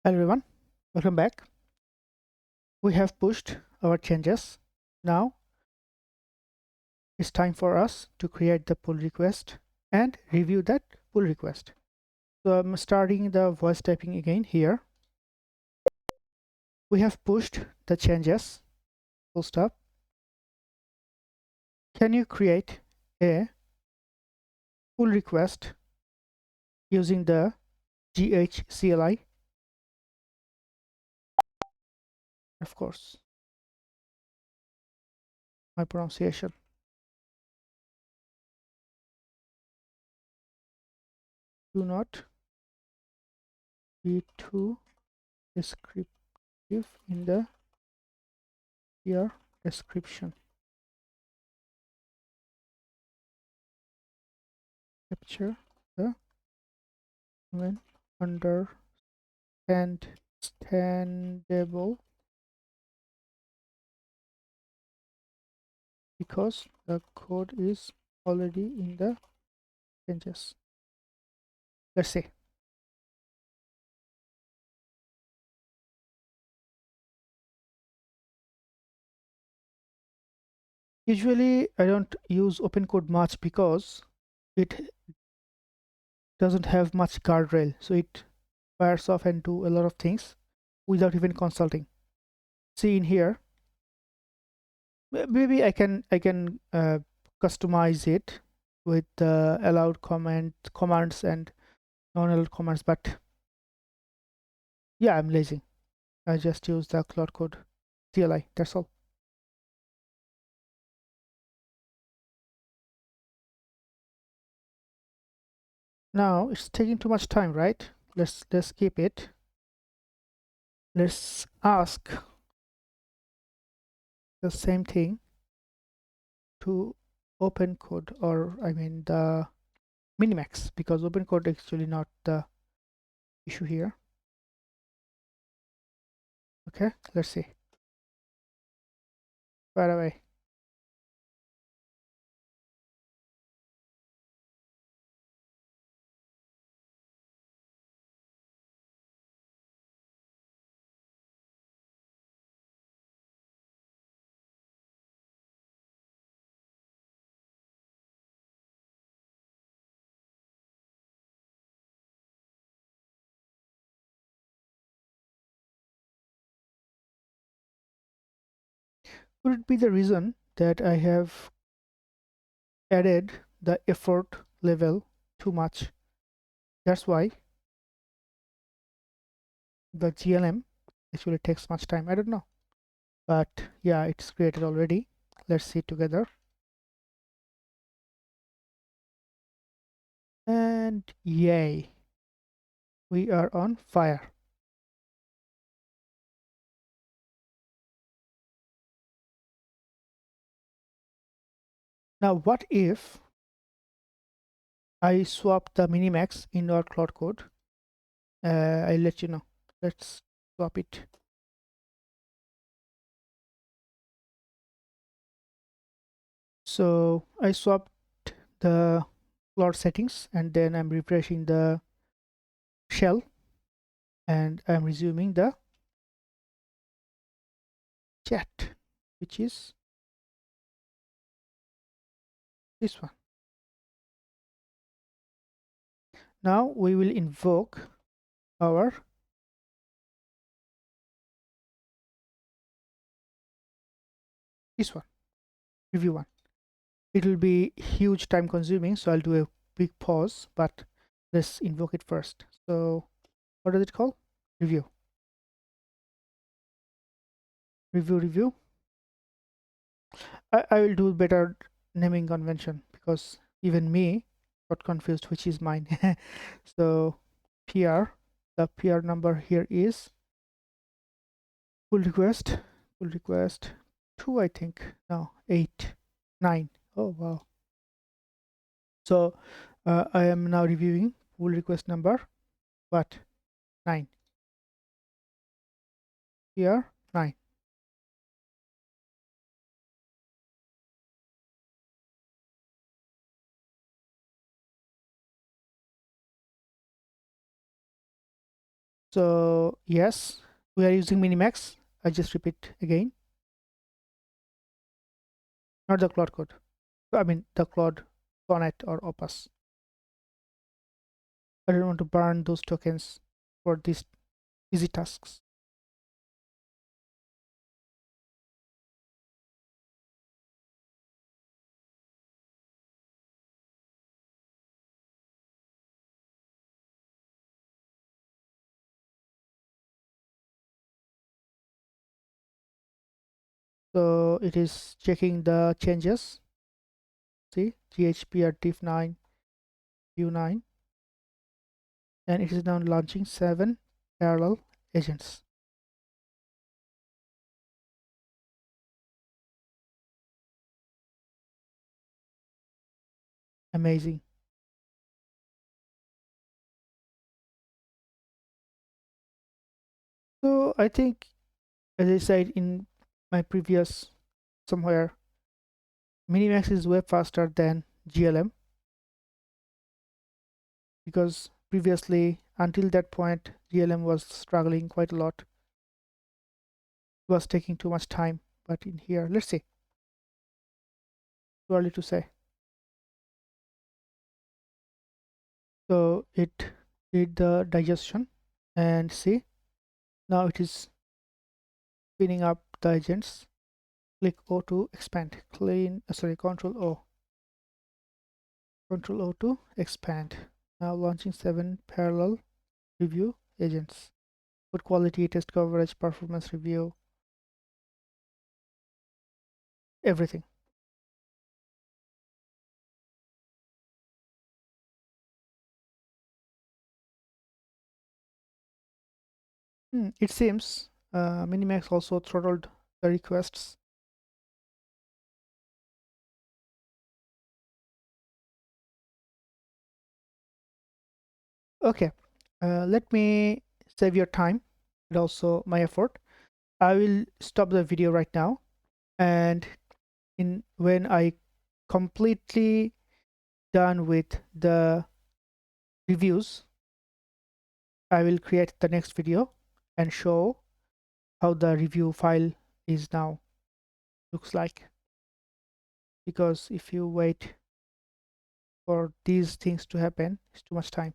Hello everyone, welcome back. We have pushed our changes. Now it's time for us to create the pull request and review that pull request. So I'm starting the voice typing again here. We have pushed the changes, full stop. Can you create a pull request using the GHCLI? Of course, my pronunciation. Do not be too descriptive in the your description. Capture the when understandable because the code is already in the changes. Let's say usually I don't use open code much because it doesn't have much guardrail, so it fires off and do a lot of things without even consulting. See in here, maybe I can customize it with the allowed commands and non-allowed commands, but yeah, I'm lazy. I just use the Cloud Code CLI. That's all. Now it's taking too much time, right? Let's keep it. Let's ask the same thing to open code, or I mean the Minimax, because open code is actually not the issue here. Okay, let's see. Far away. Could it be the reason that I have added the effort level too much? That's why the GLM actually takes much time. I don't know, but yeah, it's created already. Let's see it together. And yay, we are on fire. Now what if I swap the Minimax in our Cloud Code? I'll let you know. Let's swap it. So I swapped the Cloud settings and then I'm refreshing the shell and I'm resuming the chat, which is this one. Now we will invoke our this one, review one. It will be huge time consuming, so I'll do a big pause, but let's invoke it first. So what does it call? Review. Review. I will do better naming convention because even me got confused which is mine. So PR, the PR number here is pull request 2, I think. No, 8 9. Oh wow. So I am now reviewing pull request number, but 9. Here 9. So yes, we are using Minimax. I just repeat again, not the Cloud Code. I mean the Cloud Sonnet or Opus. I don't want to burn those tokens for these easy tasks. So it is checking the changes. See, GHPR diff9 U9, and it is now launching 7 parallel agents. Amazing. So I think, as I said in my previous somewhere, Minimax is way faster than GLM, because previously, until that point, GLM was struggling quite a lot. It was taking too much time. But in here, let's see. Too early to say. So it did the digestion, and see, now it is spinning up the agents. Click O to expand. Control O to expand. Now launching 7 parallel review agents. Code quality, test coverage, performance review, everything. It seems Minimax also throttled the requests. Okay, let me save your time and also my effort. I will stop the video right now, and when I completely done with the reviews, I will create the next video and show how the review file is now looks like. Because if you wait for these things to happen, it's too much time.